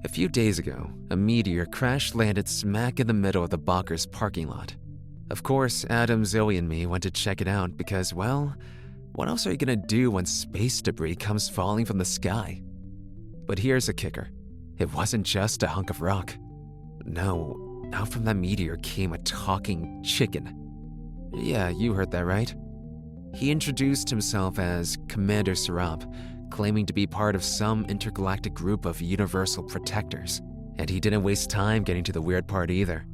A few days ago, a meteor crash-landed smack in the middle of the Bakker's parking lot. Of course, Adam, Zoe, and me went to check it out because, well, what else are you gonna do when space debris comes falling from the sky? But here's the kicker. It wasn't just a hunk of rock. No, out from that meteor came a talking chicken. Yeah, you heard that right. He introduced himself as Commander Sarap, claiming to be part of some intergalactic group of universal protectors. And he didn't waste time getting to the weird part either.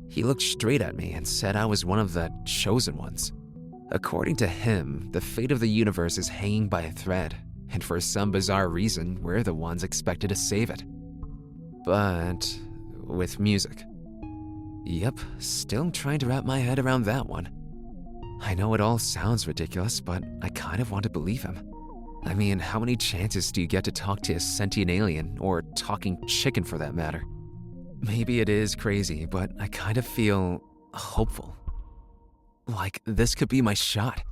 He looked straight at me and said I was one of the chosen ones. According to him, the fate of the universe is hanging by a thread, and for some bizarre reason, we're the ones expected to save it. But with music. Yep, still trying to wrap my head around that one. I know it all sounds ridiculous, but I kind of want to believe him. I mean, how many chances do you get to talk to a sentient alien, or talking chicken for that matter? Maybe it is crazy, but I kind of feel hopeful. Like this could be my shot.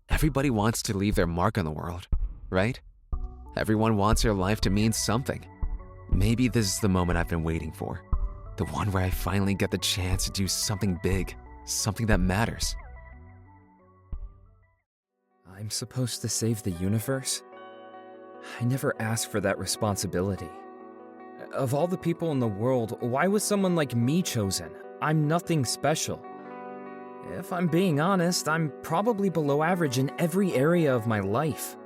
Everybody wants to leave their mark on the world, right? Everyone wants their life to mean something. Maybe this is the moment I've been waiting for. The one where I finally get the chance to do something big, something that matters. I'm supposed to save the universe? I never asked for that responsibility. Of all the people in the world, why was someone like me chosen? I'm nothing special. If I'm being honest, I'm probably below average in every area of my life.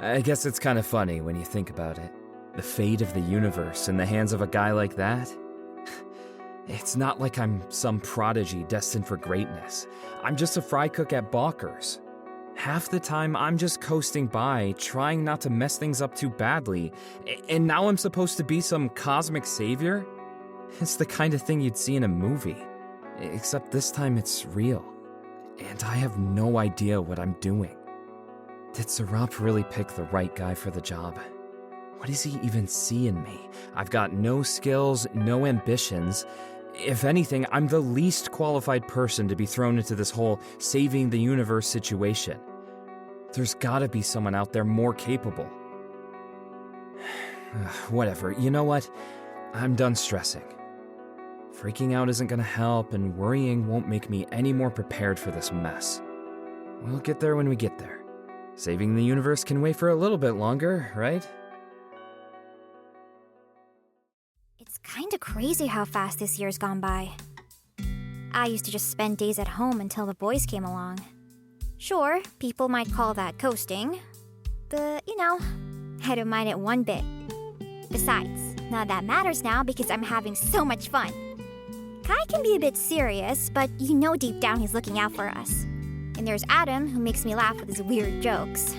I guess it's kind of funny when you think about it. The fate of the universe in the hands of a guy like that? It's not like I'm some prodigy destined for greatness. I'm just a fry cook at Bakker's. Half the time, I'm just coasting by, trying not to mess things up too badly, and now I'm supposed to be some cosmic savior? It's the kind of thing you'd see in a movie, except this time it's real, and I have no idea what I'm doing. Did Sarap really pick the right guy for the job? What does he even see in me? I've got no skills, no ambitions. If anything, I'm the least qualified person to be thrown into this whole saving the universe situation. There's gotta be someone out there more capable. Whatever, you know what? I'm done stressing. Freaking out isn't gonna help, and worrying won't make me any more prepared for this mess. We'll get there when we get there. Saving the universe can wait for a little bit longer, right? It's kinda crazy how fast this year's gone by. I used to just spend days at home until the boys came along. Sure, people might call that coasting, but, I don't mind it one bit. Besides, none of that matters now because I'm having so much fun. Kai can be a bit serious, but deep down he's looking out for us. And there's Adam, who makes me laugh with his weird jokes.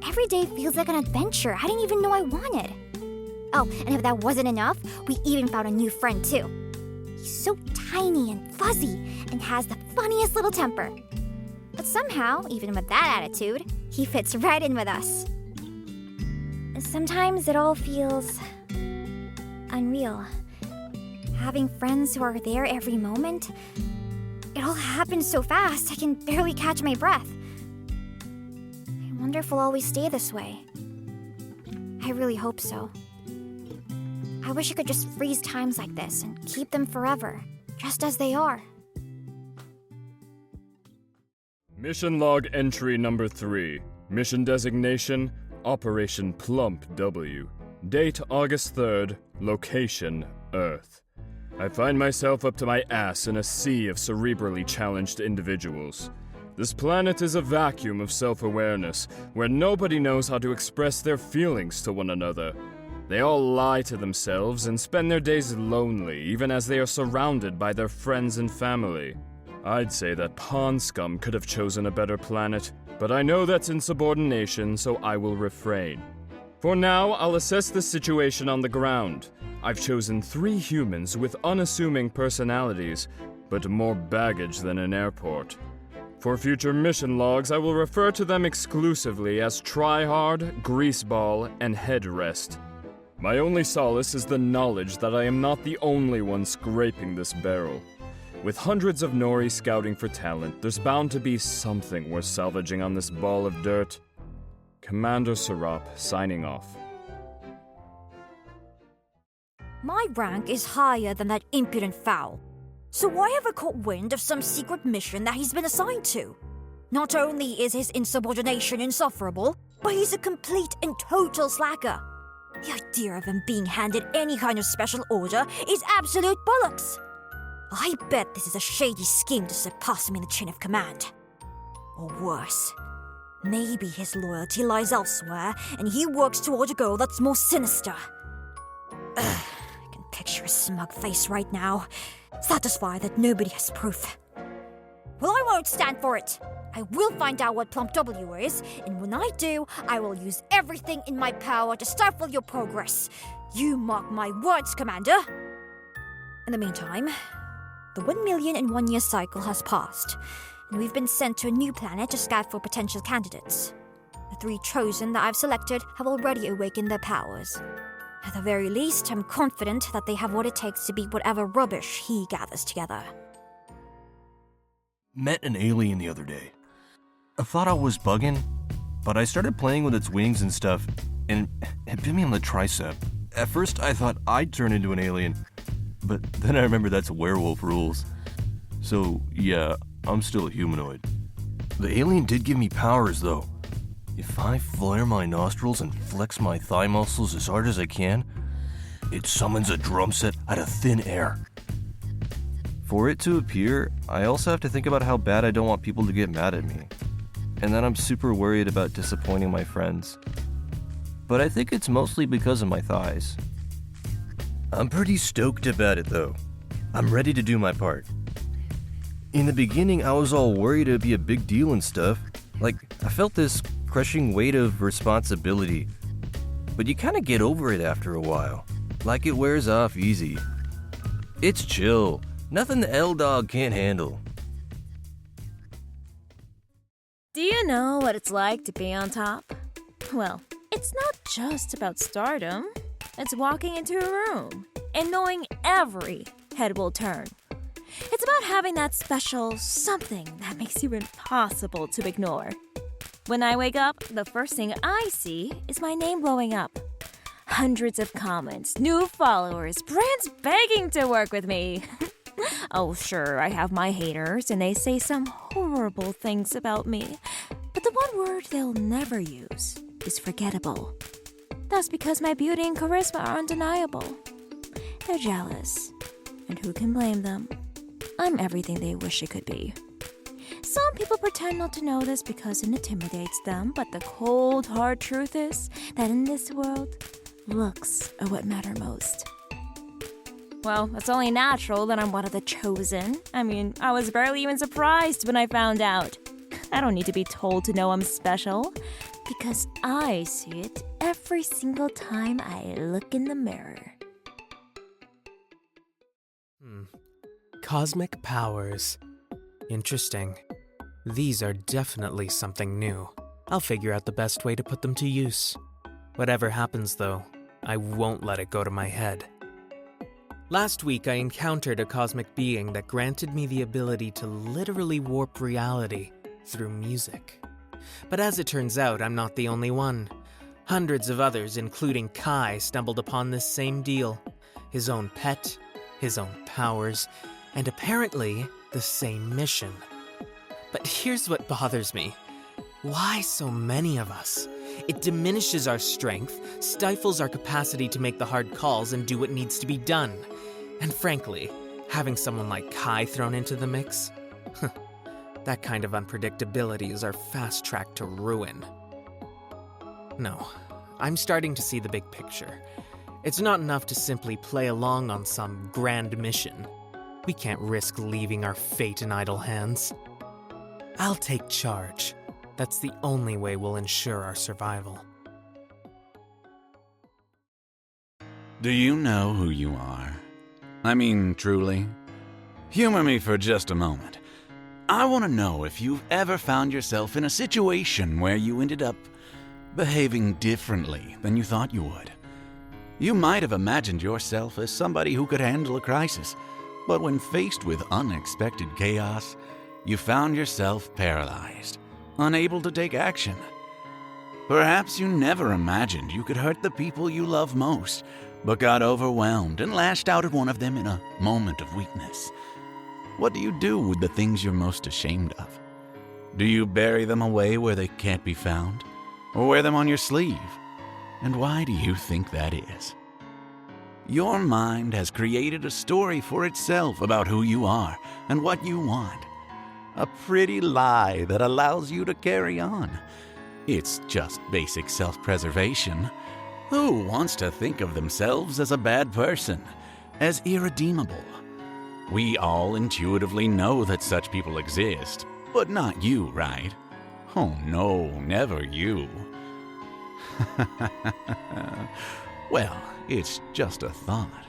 Every day feels like an adventure I didn't even know I wanted. Oh, and if that wasn't enough, we even found a new friend too. He's so tiny and fuzzy and has the funniest little temper. But somehow, even with that attitude, he fits right in with us. Sometimes it all feels unreal. Having friends who are there every moment, it all happens so fast I can barely catch my breath. I wonder if we'll always stay this way. I really hope so. I wish I could just freeze times like this and keep them forever, just as they are. Mission log entry number 3. Mission designation, Operation Plump W. Date August 3rd. Location, Earth. I find myself up to my ass in a sea of cerebrally challenged individuals. This planet is a vacuum of self-awareness, where nobody knows how to express their feelings to one another. They all lie to themselves and spend their days lonely, even as they are surrounded by their friends and family. I'd say that Pond Scum could have chosen a better planet, but I know that's insubordination, so I will refrain. For now, I'll assess the situation on the ground. I've chosen 3 humans with unassuming personalities, but more baggage than an airport. For future mission logs, I will refer to them exclusively as Tryhard, Greaseball, and Headrest. My only solace is the knowledge that I am not the only one scraping this barrel. With hundreds of Nori scouting for talent, there's bound to be something worth salvaging on this ball of dirt. Commander Sarap, signing off. My rank is higher than that impudent fowl. So why have I caught wind of some secret mission that he's been assigned to? Not only is his insubordination insufferable, but he's a complete and total slacker. The idea of him being handed any kind of special order is absolute bollocks. I bet this is a shady scheme to surpass him in the chain of command. Or worse, maybe his loyalty lies elsewhere and he works toward a goal that's more sinister. I can picture his smug face right now, satisfied that nobody has proof. Well, I won't stand for it. I will find out what Plump W is, and when I do, I will use everything in my power to stifle your progress. You mark my words, Commander. In the meantime, the 1,000,001 year cycle has passed, and we've been sent to a new planet to scout for potential candidates. The 3 chosen that I've selected have already awakened their powers. At the very least, I'm confident that they have what it takes to beat whatever rubbish he gathers together. Met an alien the other day. I thought I was bugging, but I started playing with its wings and stuff, and it bit me on the tricep. At first, I thought I'd turn into an alien, but then I remembered that's werewolf rules. So, yeah, I'm still a humanoid. The alien did give me powers, though. If I flare my nostrils and flex my thigh muscles as hard as I can, it summons a drum set out of thin air. For it to appear, I also have to think about how bad I don't want people to get mad at me, and that I'm super worried about disappointing my friends. But I think it's mostly because of my thighs. I'm pretty stoked about it though. I'm ready to do my part. In the beginning, I was all worried it'd be a big deal and stuff. Like, I felt this crushing weight of responsibility. But you kinda get over it after a while. Like it wears off easy. It's chill. Nothing the L-Dog can't handle. Do you know what it's like to be on top? Well, it's not just about stardom. It's walking into a room and knowing every head will turn. It's about having that special something that makes you impossible to ignore. When I wake up, the first thing I see is my name blowing up. Hundreds of comments, new followers, brands begging to work with me. Oh, sure, I have my haters, and they say some horrible things about me. But the one word they'll never use is forgettable. That's because my beauty and charisma are undeniable. They're jealous, and who can blame them? I'm everything they wish it could be. Some people pretend not to know this because it intimidates them, but the cold, hard truth is that in this world, looks are what matter most. Well, it's only natural that I'm one of the chosen. I mean, I was barely even surprised when I found out. I don't need to be told to know I'm special, because I see it every single time I look in the mirror. Cosmic powers. Interesting. These are definitely something new. I'll figure out the best way to put them to use. Whatever happens, though, I won't let it go to my head. Last week, I encountered a cosmic being that granted me the ability to literally warp reality through music. But as it turns out, I'm not the only one. Hundreds of others, including Kai, stumbled upon this same deal. His own pet, his own powers, and apparently the same mission. But here's what bothers me. Why so many of us? It diminishes our strength, stifles our capacity to make the hard calls and do what needs to be done. And frankly, having someone like Kai thrown into the mix? That kind of unpredictability is our fast track to ruin. No, I'm starting to see the big picture. It's not enough to simply play along on some grand mission. We can't risk leaving our fate in idle hands. I'll take charge. That's the only way we'll ensure our survival. Do you know who you are? I mean, truly. Humor me for just a moment. I want to know if you've ever found yourself in a situation where you ended up behaving differently than you thought you would. You might have imagined yourself as somebody who could handle a crisis, but when faced with unexpected chaos, you found yourself paralyzed, unable to take action. Perhaps you never imagined you could hurt the people you love most, but got overwhelmed and lashed out at one of them in a moment of weakness. What do you do with the things you're most ashamed of? Do you bury them away where they can't be found? Or wear them on your sleeve? And why do you think that is? Your mind has created a story for itself about who you are and what you want. A pretty lie that allows you to carry on. It's just basic self-preservation. Who wants to think of themselves as a bad person, as irredeemable? We all intuitively know that such people exist, but not you, right? Oh no, never you. Well, it's just a thought.